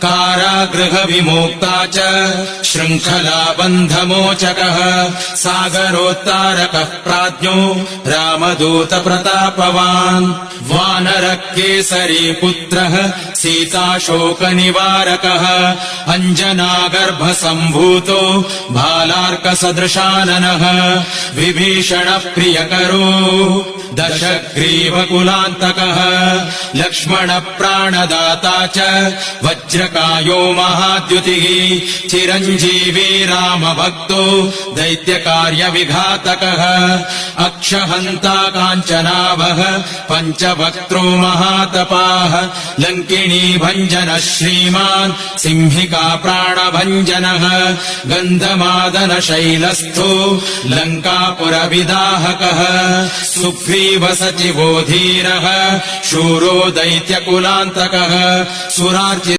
कारागृहविमोक्ता च शृङ्खलाबन्धमोचकः सागरोत्तारकः प्राज्ञो रामदूतप्रतापवान् वानरकेसरी पुत्रः सीताशोकनिवारकः अञ्जनागर्भसम्भूतो भालार्कसदृशाननः विभीषणप्रियकरो दशग्रीवकुलान्तकः लक्ष्मणप्राणदाता च वज्रकायो महाद्युतिः चिरञ्जीवी रामभक्तो दैत्यकार्यविघातकः अक्षहन्ता काञ्चनाभः पञ्चवक्त्रो महातपाः लङ्किणी भञ्जनः श्रीमान् सिंहिका प्राणभञ्जनः गन्धमादनशैलस्थो लङ्कापुरविदाहकः सुग्रीवसचिवो धीरः शूरो दैत्यकुलान्तकः सुरार्चित